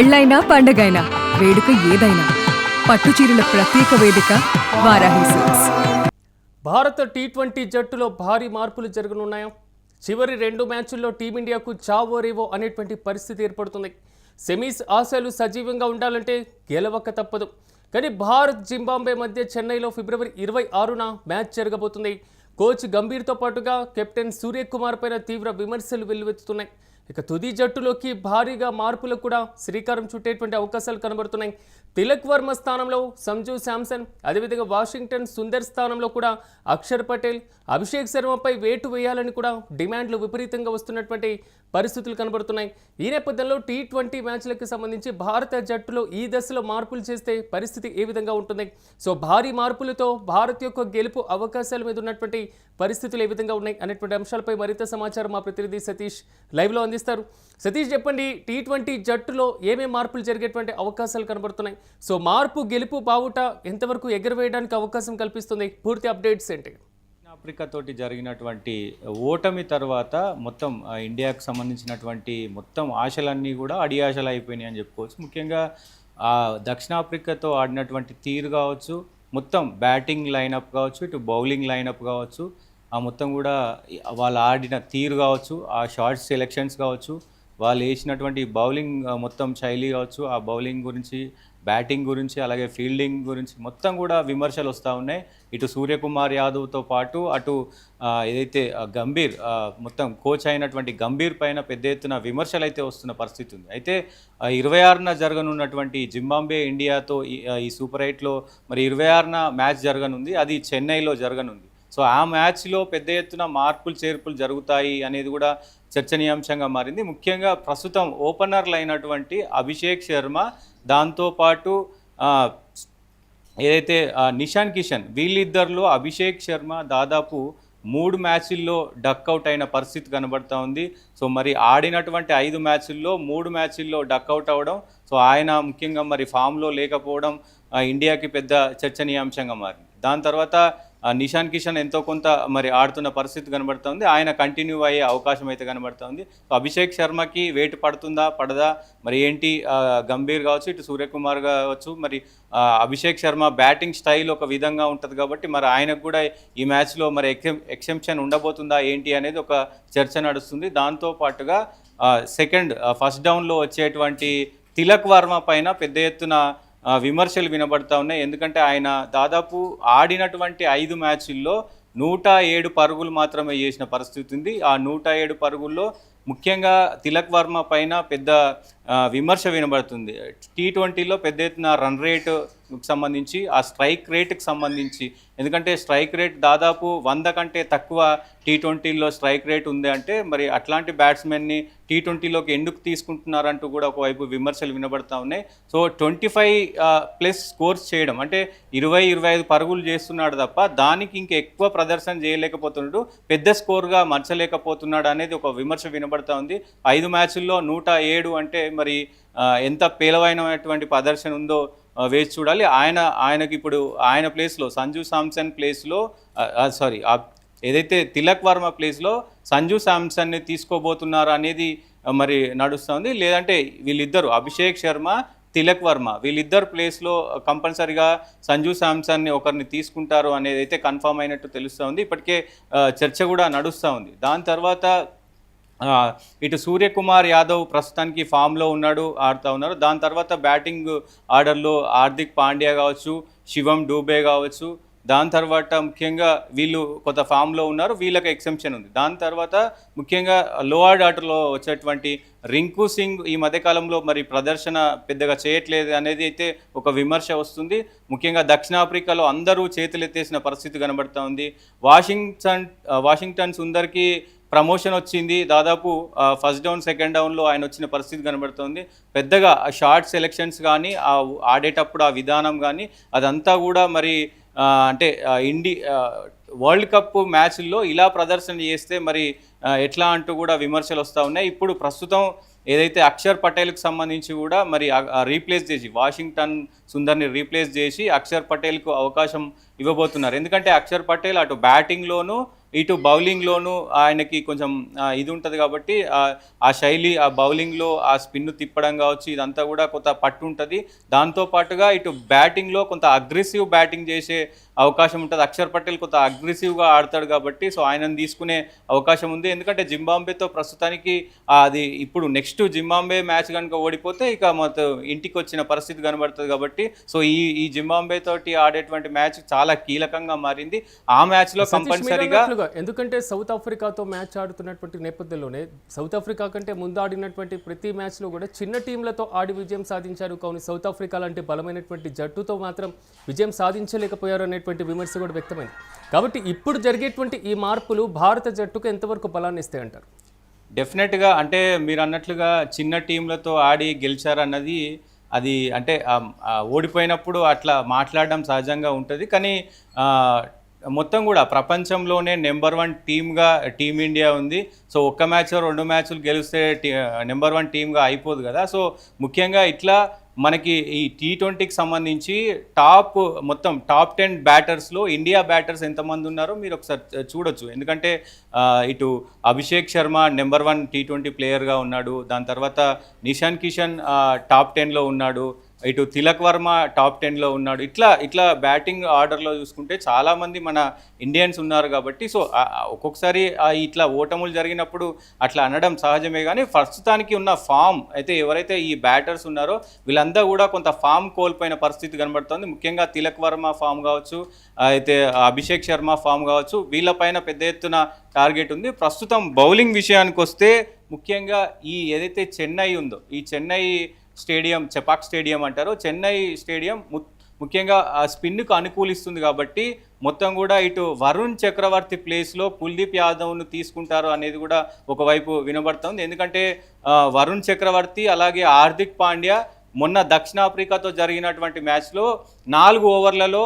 పెళ్ళైనా పండగైనా వేడుక ఏదైనా పట్టుచీరల ప్రత్యేక వేదిక వారాహి సిల్క్స్. భారత టీ20 జట్టులో భారీ మార్పులు జరగనున్నాయా? చివరి 2 మ్యాచ్ల్లో టీమిండియాకు చావో రేవో అనేటువంటి పరిస్థితి ఏర్పడుతుంది. సెమీస్ ఆశలు సజీవంగా ఉండాలంటే గెలవక తప్పదు. కానీ భారత్ జింబాబ్వే మధ్య చెన్నైలో ఫిబ్రవరి 26న మ్యాచ్ జరగబోతుంది. కోచ్ గంభీర్తో పాటుగా కెప్టెన్ సూర్యకుమార్ పైన తీవ్ర విమర్శలు వెల్లువెత్తుతున్నాయి. ఇక తుది జట్టులోకి భారీగా మార్పులకు కూడా శ్రీకారం చుట్టేటువంటి అవకాశాలు కనబడుతున్నాయి. తిలక్ వర్మ స్థానంలో సంజు శాంసన్, అదేవిధంగా వాషింగ్టన్ సుందర్ స్థానంలో కూడా అక్షర్ పటేల్, అభిషేక్ శర్మపై వేటు వేయాలని కూడా డిమాండ్లు విపరీతంగా వస్తున్నటువంటి పరిస్థితులు కనబడుతున్నాయి. ఈ నేపథ్యంలో టీ20 మ్యాచ్లకు సంబంధించి భారత జట్టులో ఈ దశలో మార్పులు చేస్తే పరిస్థితి ఏ విధంగా ఉంటుంది? సో భారీ మార్పులతో భారత్ యొక్క గెలుపు అవకాశాల మీద ఉన్నటువంటి పరిస్థితులు ఏ విధంగా ఉన్నాయి అనేటువంటి అంశాలపై మరింత సమాచారం మా ప్రతినిధి సతీష్ లైవ్లో అందిస్తారు. సతీష్, చెప్పండి, టీ20 జట్టులో ఏమేమి మార్పులు జరిగేటువంటి అవకాశాలు కనబడుతున్నాయి? సో మార్పు గెలుపు బావుట ఎంతవరకు ఎగరవేయడానికి అవకాశం కల్పిస్తుంది? పూర్తి అప్డేట్స్ ఏంటి? ఆఫ్రికా తోటి జరిగినటువంటి ఓటమి తర్వాత మొత్తం ఇండియాకు సంబంధించినటువంటి మొత్తం ఆశలన్నీ కూడా అడియాశలు అయిపోయినాయి అని చెప్పుకోవచ్చు. ముఖ్యంగా దక్షిణాఫ్రికాతో ఆడినటువంటి తీరు కావచ్చు, మొత్తం బ్యాటింగ్ లైనప్ కావచ్చు, ఇటు బౌలింగ్ లైనప్ కావచ్చు, ఆ మొత్తం కూడా వాళ్ళు ఆడిన తీరు కావచ్చు, ఆ షార్ట్ సెలెక్షన్స్ కావచ్చు, వాళ్ళు వేసినటువంటి బౌలింగ్ మొత్తం శైలి కావచ్చు, ఆ బౌలింగ్ గురించి, బ్యాటింగ్ గురించి, అలాగే ఫీల్డింగ్ గురించి మొత్తం కూడా విమర్శలు వస్తూ ఉన్నాయి. ఇటు సూర్యకుమార్ యాదవ్తో పాటు అటు ఏదైతే గంభీర్ మొత్తం కోచ్ అయినటువంటి గంభీర్ పైన పెద్ద ఎత్తున విమర్శలు అయితే వస్తున్న పరిస్థితి ఉంది. అయితే 26న జరగనున్నటువంటి జింబాబ్వే ఇండియాతో ఈ సూపర్ 8లో మరి 26న మ్యాచ్ జరగనుంది. అది చెన్నైలో జరగనుంది. సో ఆ మ్యాచ్లో పెద్ద ఎత్తున మార్పులు చేర్పులు జరుగుతాయి అనేది కూడా చర్చనీయాంశంగా మారింది. ముఖ్యంగా ప్రస్తుతం ఓపెనర్లు అయినటువంటి అభిషేక్ శర్మ, దాంతోపాటు ఏదైతే నిషాన్ కిషన్, వీళ్ళిద్దరిలో అభిషేక్ శర్మ దాదాపు 3 మ్యాచ్ల్లో డక్అవుట్ అయిన పరిస్థితి కనబడుతూ ఉంది. సో మరి ఆడినటువంటి 5 మ్యాచ్ల్లో 3 మ్యాచ్ల్లో డక్అవుట్ అవ్వడం, సో ఆయన ముఖ్యంగా మరి ఫామ్లో లేకపోవడం ఇండియాకి పెద్ద చర్చనీయాంశంగా మారింది. దాని తర్వాత నిషాన్ కిషన్ ఎంతో కొంత మరి ఆడుతున్న పరిస్థితి కనబడుతుంది. ఆయన కంటిన్యూ అయ్యే అవకాశం అయితే కనబడుతుంది. సో అభిషేక్ శర్మకి వేటు పడుతుందా పడదా మరి ఏంటి? గంభీర్ కావచ్చు, ఇటు సూర్యకుమార్ కావచ్చు, మరి అభిషేక్ శర్మ బ్యాటింగ్ స్టైల్ ఒక విధంగా ఉంటుంది కాబట్టి మరి ఆయనకు కూడా ఈ మ్యాచ్లో మరి ఎక్సెంప్షన్ ఉండబోతుందా ఏంటి అనేది ఒక చర్చ నడుస్తుంది. దాంతోపాటుగా ఫస్ట్ డౌన్లో వచ్చేటువంటి తిలక్ వర్మ పైన పెద్ద ఎత్తున విమర్శలు వినబడతా ఉన్నాయి. ఎందుకంటే ఆయన దాదాపు ఆడినటువంటి 5 మ్యాచ్ల్లో 107 పరుగులు మాత్రమే చేసిన పరిస్థితి ఉంది. ఆ 107 పరుగుల్లో ముఖ్యంగా తిలక్ వర్మ పైన పెద్ద విమర్శ వినబడుతుంది. టీ20లో పెద్ద ఎత్తున రన్ రేటుకు సంబంధించి, ఆ స్ట్రైక్ రేటుకి సంబంధించి, ఎందుకంటే స్ట్రైక్ రేట్ దాదాపు 100 కంటే తక్కువ టీ20లో స్ట్రైక్ రేట్ ఉంది. అంటే మరి అట్లాంటి బ్యాట్స్మెన్ని టీ20లోకి ఎందుకు తీసుకుంటున్నారంటూ కూడా ఒకవైపు విమర్శలు వినబడతా ఉన్నాయి. సో 25+ స్కోర్స్ చేయడం అంటే 20-25 పరుగులు చేస్తున్నాడు తప్ప దానికి ఇంకా ఎక్కువ ప్రదర్శన చేయలేకపోతున్నాడు, పెద్ద స్కోర్గా మర్చలేకపోతున్నాడు అనేది ఒక విమర్శ వినబడతా ఉంది. 5 మ్యాచ్ల్లో 107 అంటే మరి ఎంత పేలవైనటువంటి ప్రదర్శన ఉందో వేసి చూడాలి. ఆయనకి ఇప్పుడు ఆయన ప్లేస్లో సంజు శాంసన్ ప్లేస్లో ఏదైతే తిలక్ వర్మ ప్లేస్లో సంజు శాంసన్ని తీసుకోబోతున్నారా అనేది మరి నడుస్తుంది. లేదంటే వీళ్ళిద్దరు అభిషేక్ శర్మ, తిలక్ వర్మ వీళ్ళిద్దరు ప్లేస్లో కంపల్సరిగా సంజు శాంసన్ని ఒకరిని తీసుకుంటారు అనేది అయితే కన్ఫర్మ్ అయినట్టు తెలుస్తూ ఉంది. ఇప్పటికే చర్చ కూడా నడుస్తూ ఉంది. దాని తర్వాత ఇటు సూర్యకుమార్ యాదవ్ ప్రస్తుతానికి ఫామ్లో ఆడుతూ ఉన్నారు. దాని తర్వాత బ్యాటింగ్ ఆర్డర్లో హార్దిక్ పాండ్యా కావచ్చు, శివం డూబే కావచ్చు, దాని తర్వాత ముఖ్యంగా వీళ్ళు కొంత ఫామ్లో ఉన్నారు, వీళ్ళకి ఎక్సెంప్షన్ ఉంది. దాని తర్వాత ముఖ్యంగా లో ఆర్డర్లో వచ్చేటువంటి రింకు సింగ్ ఈ మధ్యకాలంలో మరి ప్రదర్శన పెద్దగా చేయట్లేదు అనేది అయితే ఒక విమర్శ వస్తుంది. ముఖ్యంగా దక్షిణాఫ్రికాలో అందరూ చేతులెత్తేసిన పరిస్థితి కనబడుతూ ఉంది. వాషింగ్టన్ సుందర్కి ప్రమోషన్ వచ్చింది. దాదాపు ఫస్ట్ డౌన్, సెకండ్ డౌన్లో ఆయన వచ్చిన పరిస్థితి కనబడుతుంది. పెద్దగా షార్ట్ సెలెక్షన్స్ కానీ, ఆడేటప్పుడు ఆ విధానం కానీ అదంతా కూడా మరి అంటే వరల్డ్ కప్ మ్యాచ్ల్లో ఇలా ప్రదర్శన చేస్తే మరి ఎట్లా అంటూ కూడా విమర్శలు వస్తూ ఉన్నాయి. ఇప్పుడు ప్రస్తుతం ఏదైతే అక్షర్ పటేల్కి సంబంధించి కూడా మరి రీప్లేస్ చేసి, వాషింగ్టన్ సుందర్ని రీప్లేస్ చేసి అక్షర్ పటేల్కు అవకాశం ఇవ్వబోతున్నారు. ఎందుకంటే అక్షర్ పటేల్ అటు బ్యాటింగ్లోనూ ఇటు బౌలింగ్లోనూ ఆయనకి కొంచెం ఇది ఉంటుంది కాబట్టి ఆ శైలి, ఆ బౌలింగ్లో ఆ స్పిన్ తిప్పడం కావచ్చు, ఇదంతా కూడా కొంత పట్టు ఉంటుంది. దాంతోపాటుగా ఇటు బ్యాటింగ్లో కొంత అగ్రెసివ్ బ్యాటింగ్ చేసే అవకాశం ఉంటుంది. అక్షర్ పటేల్ కొంత అగ్రెసివ్గా ఆడతాడు కాబట్టి సో ఆయనను తీసుకునే అవకాశం ఉంది. ఎందుకంటే జింబాబ్వేతో ప్రస్తుతానికి అది ఇప్పుడు నెక్స్ట్ జింబాబ్వే మ్యాచ్ కనుక ఓడిపోతే ఇక మొత్తం ఇంటికి వచ్చిన పరిస్థితి కనబడుతుంది కాబట్టి సో ఈ జింబాబ్వే తోటి ఆడేటువంటి మ్యాచ్ చాలా కీలకంగా మారింది. ఆ మ్యాచ్లో కంపల్సరీగా, ఎందుకంటే సౌత్ ఆఫ్రికాతో మ్యాచ్ ఆడుతున్నటువంటి నేపథ్యంలోనే సౌత్ ఆఫ్రికా కంటే ముందు ఆడినటువంటి ప్రతి మ్యాచ్లో కూడా చిన్న టీంలతో ఆడి విజయం సాధించారు. కానీ సౌత్ ఆఫ్రికా లాంటి బలమైనటువంటి జట్టుతో మాత్రం విజయం సాధించలేకపోయారు అనేటువంటి విమర్శ కూడా వ్యక్తమైంది. కాబట్టి ఇప్పుడు జరిగేటువంటి ఈ మార్పులు భారత జట్టుకు ఎంతవరకు బలాన్ని ఇస్తాయంటారు? డెఫినెట్గా అంటే మీరు అన్నట్లుగా చిన్న టీంలతో ఆడి గెలిచారన్నది అది అంటే ఓడిపోయినప్పుడు అట్లా మాట్లాడడం సహజంగా ఉంటుంది. కానీ మొత్తం కూడా ప్రపంచంలోనే నెంబర్ 1 టీమ్గా టీమిండియా ఉంది. సో ఒక్క మ్యాచ్ 2 మ్యాచ్లు గెలిస్తే నెంబర్ 1 టీమ్గా అయిపోదు కదా. సో ముఖ్యంగా ఇట్లా మనకి ఈ T20కి సంబంధించి మొత్తం టాప్ 10 బ్యాటర్స్లో ఇండియా బ్యాటర్స్ ఎంతమంది ఉన్నారో మీరు ఒకసారి చూడొచ్చు. ఎందుకంటే ఇటు అభిషేక్ శర్మ నెంబర్ 1 T20 ప్లేయర్గా ఉన్నాడు. దాని తర్వాత నిషాన్ కిషన్ టాప్ 10లో ఉన్నాడు. ఇటు తిలక్ వర్మ టాప్ 10లో ఉన్నాడు. ఇట్లా బ్యాటింగ్ ఆర్డర్లో చూసుకుంటే చాలామంది మన ఇండియన్స్ ఉన్నారు కాబట్టి సో ఒక్కొక్కసారి ఇట్లా ఓటములు జరిగినప్పుడు అట్లా అనడం సహజమే. కానీ ప్రస్తుతానికి ఉన్న ఫామ్ అయితే ఎవరైతే ఈ బ్యాటర్స్ ఉన్నారో వీళ్ళంతా కూడా కొంత ఫామ్ కోల్పోయిన పరిస్థితి కనబడుతుంది. ముఖ్యంగా తిలక్ వర్మ ఫామ్ కావచ్చు, అయితే అభిషేక్ శర్మ ఫామ్ కావచ్చు, వీళ్ళపైన పెద్ద ఎత్తున టార్గెట్ ఉంది. ప్రస్తుతం బౌలింగ్ విషయానికి వస్తే ముఖ్యంగా ఏదైతే చెన్నై ఉందో, ఈ చెన్నై స్టేడియం, చెపాక్ స్టేడియం అంటారు, చెన్నై స్టేడియం ముఖ్యంగా ఆ స్పిన్కు అనుకూలిస్తుంది కాబట్టి మొత్తం కూడా ఇటు వరుణ్ చక్రవర్తి ప్లేస్లో కుల్దీప్ యాదవ్ను తీసుకుంటారు అనేది కూడా ఒకవైపు వినబడుతుంది. ఎందుకంటే వరుణ్ చక్రవర్తి అలాగే హార్దిక్ పాండ్యా మొన్న దక్షిణాఫ్రికాతో జరిగినటువంటి మ్యాచ్లో 4 ఓవర్లలో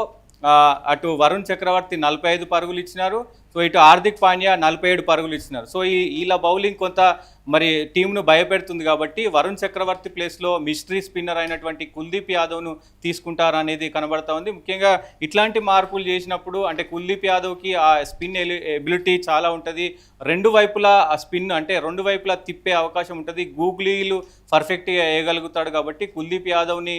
అటు వరుణ్ చక్రవర్తి 45 పరుగులు ఇచ్చినారు. సో ఇటు హార్దిక్ పాండ్యా 47 పరుగులు ఇచ్చినారు. సో ఇలా బౌలింగ్ కొంత మరి టీంను భయపెడుతుంది కాబట్టి వరుణ్ చక్రవర్తి ప్లేస్లో మిస్టరీ స్పిన్నర్ అయినటువంటి కుల్దీప్ యాదవ్ను తీసుకుంటారు అనేది కనబడతా ఉంది. ముఖ్యంగా ఇట్లాంటి మార్పులు చేసినప్పుడు అంటే కుల్దీప్ యాదవ్కి ఆ స్పిన్ ఎబిలిటీ చాలా ఉంటుంది. రెండు వైపులా ఆ స్పిన్ అంటే రెండు వైపులా తిప్పే అవకాశం ఉంటుంది. గూగ్లీలు పర్ఫెక్ట్గా వేయగలుగుతాడు కాబట్టి కుల్దీప్ యాదవ్ని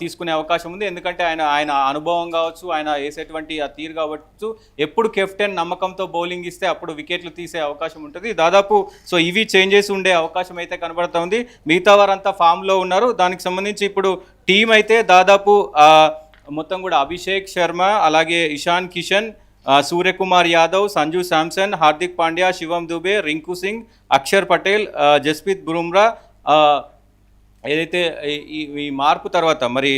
తీసుకునే అవకాశం ఉంది. ఎందుకంటే ఆయన అనుభవం కావచ్చు, ఆయన వేసేటువంటి ఆ తీరు కావచ్చు, ఎప్పుడు కెప్టెన్ నమ్మకంతో బౌలింగ్ ఇస్తే అప్పుడు వికెట్లు తీసే అవకాశం ఉంటుంది. దాదాపు సో ఇవి చేంజెస్ ఉండే అవకాశం అయితే కనబడుతూ ఉంది. మిగతా వారంతా ఫామ్లో ఉన్నారు. దానికి సంబంధించి ఇప్పుడు టీం అయితే దాదాపు మొత్తం కూడా అభిషేక్ శర్మ, అలాగే ఇషాన్ కిషన్, సూర్యకుమార్ యాదవ్, సంజు శాంసన్, హార్దిక్ పాండ్యా, శివం దుబే, రింకు సింగ్, అక్షర్ పటేల్, జస్ప్రీత్ బుమ్రా, ఏదైతే ఈ మార్పు తర్వాత మరి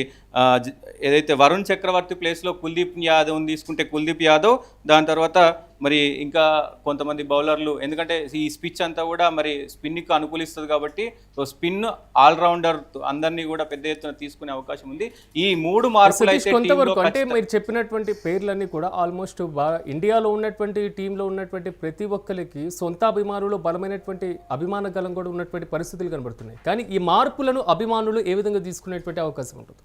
ఏదైతే వరుణ్ చక్రవర్తి ప్లేస్లో కుల్దీప్ యాదవ్ని తీసుకుంటే కుల్దీప్ యాదవ్, దాని తర్వాత మరి ఇంకా కొంతమంది బౌలర్లు, ఎందుకంటే ఈ స్పిచ్ అంతా కూడా మరి స్పిన్కి అనుకూలిస్తుంది కాబట్టి సో స్పిన్ ఆల్రౌండర్ అందరినీ కూడా పెద్ద ఎత్తున తీసుకునే అవకాశం ఉంది. ఈ 3 మార్పులు అయితే కొంతవరకు అంటే మీరు చెప్పినటువంటి పేర్లన్నీ కూడా ఆల్మోస్ట్ ఇండియాలో ఉన్నటువంటి టీంలో ఉన్నటువంటి ప్రతి ఒక్కరికి సొంత అభిమానులు బలమైనటువంటి అభిమాన గలం కూడా ఉన్నటువంటి పరిస్థితులు కనబడుతున్నాయి. కానీ ఈ మార్పులను అభిమానులు ఏ విధంగా తీసుకునేటువంటి అవకాశం ఉంటుంది?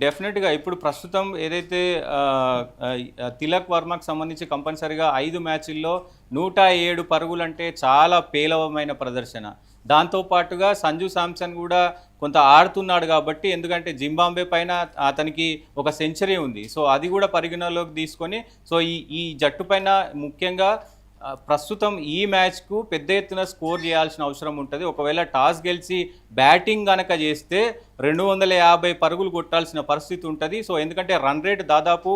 డెఫినెట్గా ఇప్పుడు ప్రస్తుతం ఏదైతే తిలక్ వర్మకు సంబంధించి కంపల్సరీగా 5 మ్యాచ్ల్లో 107 పరుగులు అంటే చాలా పేలవమైన ప్రదర్శన. దాంతోపాటుగా సంజు శాంసన్ కూడా కొంత ఆడుతున్నాడు కాబట్టి, ఎందుకంటే జింబాబ్వే పైన అతనికి ఒక సెంచరీ ఉంది. సో అది కూడా పరిగణలోకి తీసుకొని సో ఈ జట్టు పైన ముఖ్యంగా ప్రస్తుతం ఈ మ్యాచ్కు పెద్ద ఎత్తున స్కోర్ చేయాల్సిన అవసరం ఉంటుంది. ఒకవేళ టాస్ గెలిచి బ్యాటింగ్ కనుక చేస్తే 250 పరుగులు కొట్టాల్సిన పరిస్థితి ఉంటుంది. సో ఎందుకంటే రన్ రేట్ దాదాపు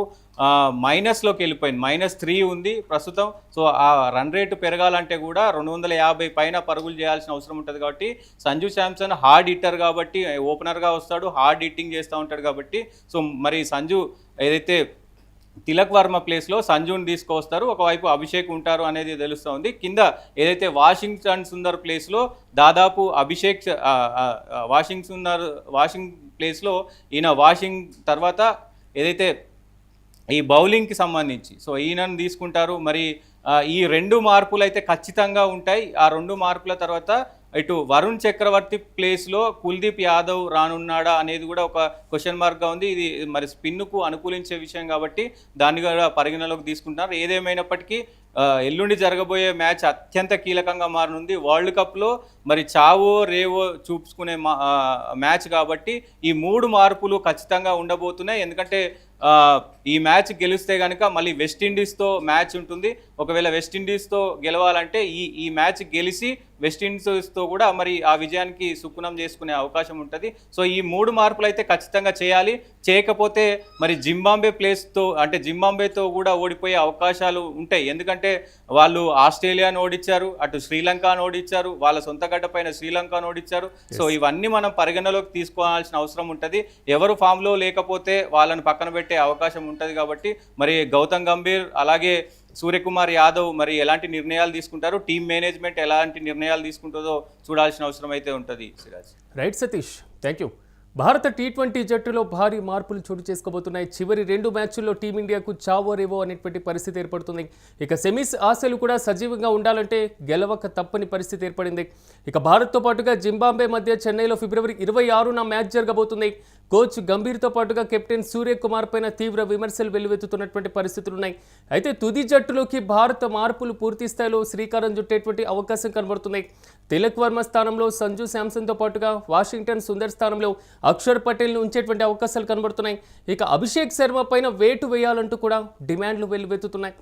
మైనస్లోకి వెళ్ళిపోయింది, -3 ఉంది ప్రస్తుతం. సో ఆ రన్ రేటు పెరగాలంటే కూడా 250 పైన పరుగులు చేయాల్సిన అవసరం ఉంటుంది. కాబట్టి సంజు శాంసన్ హార్డ్ హిట్టర్ కాబట్టి ఓపెనర్గా వస్తాడు, హార్డ్ హిట్టింగ్ చేస్తూ ఉంటాడు కాబట్టి సో మరి సంజు ఏదైతే తిలక్ వర్మ ప్లేస్లో సంజుని తీసుకొస్తారు, ఒకవైపు అభిషేక్ ఉంటారు అనేది తెలుస్తూ ఉంది. కింద ఏదైతే వాషింగ్టన్ సుందర్ ప్లేస్లో దాదాపు అభిషేక్ వాషింగ్ ప్లేస్లో ఈయన వాషింగ్ తర్వాత ఏదైతే ఈ బౌలింగ్కి సంబంధించి సో ఈయనను తీసుకుంటారు. మరి ఈ 2 మార్పులు అయితే ఖచ్చితంగా ఉంటాయి. ఆ 2 మార్పుల తర్వాత ఇటు వరుణ్ చక్రవర్తి ప్లేస్లో కుల్దీప్ యాదవ్ రానున్నాడా అనేది కూడా ఒక క్వశ్చన్ మార్క్గా ఉంది. ఇది మరి స్పిన్కు అనుకూలించే విషయం కాబట్టి దాన్ని కూడా పరిగణలోకి తీసుకుంటున్నారు. ఏదేమైనప్పటికీ ఎల్లుండి జరగబోయే మ్యాచ్ అత్యంత కీలకంగా మారనుంది. వరల్డ్ కప్లో మరి చావో రేవో చూపుకునే మ్యాచ్ కాబట్టి ఈ 3 మార్పులు ఖచ్చితంగా ఉండబోతున్నాయి. ఎందుకంటే ఈ మ్యాచ్ గెలిస్తే కనుక మళ్ళీ వెస్టిండీస్తో మ్యాచ్ ఉంటుంది. ఒకవేళ వెస్టిండీస్తో గెలవాలంటే ఈ మ్యాచ్ గెలిచి వెస్టిండీస్తో కూడా మరి ఆ విజయానికి సుక్కునం చేసుకునే అవకాశం ఉంటుంది. సో ఈ 3 మార్పులు అయితే ఖచ్చితంగా చేయాలి. చేయకపోతే మరి జింబాబ్వేతో కూడా ఓడిపోయే అవకాశాలు ఉంటాయి. ఎందుకంటే వాళ్ళు ఆస్ట్రేలియాను ఓడించారు, అటు శ్రీలంకను ఓడించారు, వాళ్ళ సొంత గడ్డ పైన శ్రీలంకను ఓడించారు. సో ఇవన్నీ మనం పరిగణలోకి తీసుకోవాల్సిన అవసరం ఉంటుంది. ఎవరు ఫామ్లో లేకపోతే వాళ్ళని పక్కన పెట్టే అవకాశం ఉంటుంది. కాబట్టి మరి గౌతమ్ గంభీర్ అలాగే సూర్యకుమార్ యాదవ్ మరి ఎలాంటి నిర్ణయాలు తీసుకుంటారు, టీం మేనేజ్మెంట్ ఎలాంటి నిర్ణయాలు తీసుకుంటుందో చూడాల్సిన అవసరం అయితే ఉంటుంది. Siraj. Right Satish, thank you. భారత టీ20 జట్టులో భారీ మార్పులు చోటు చేసుకోబోతున్నాయి. చివరి 2 మ్యాచ్ల్లో టీమిండియాకు చావో రేవో అనేటువంటి పరిస్థితి ఏర్పడుతుంది. ఇక సెమీస్ ఆశలు కూడా సజీవంగా ఉండాలంటే గెలవక తప్పని పరిస్థితి ఏర్పడింది. ఇక భారత్తో పాటుగా జింబాబ్వే మధ్య చెన్నైలో ఫిబ్రవరి 26న మ్యాచ్ జరగబోతుంది. కోచ్ గంభీర్తో పాటుగా కెప్టెన్ సూర్యకుమార్ పైన తీవ్ర విమర్శలు వెల్లువెత్తుతున్నటువంటి పరిస్థితులు ఉన్నాయి. అయితే తుది జట్టులోకి భారత మార్పులు పూర్తి స్థాయిలో శ్రీకారం చుట్టేటువంటి అవకాశం కనబడుతున్నాయి. తిలక్ వర్మ స్థానంలో సంజు శాంసన్తో పాటుగా వాషింగ్టన్ సుందర్ స్థానంలో అక్షర్ పటేల్ను ఉంచేటువంటి అవకాశాలు కనబడుతున్నాయి. ఇక అభిషేక్ శర్మ పైన వేటు వేయాలంటూ కూడా డిమాండ్లు వెల్లువెత్తుతున్నాయి.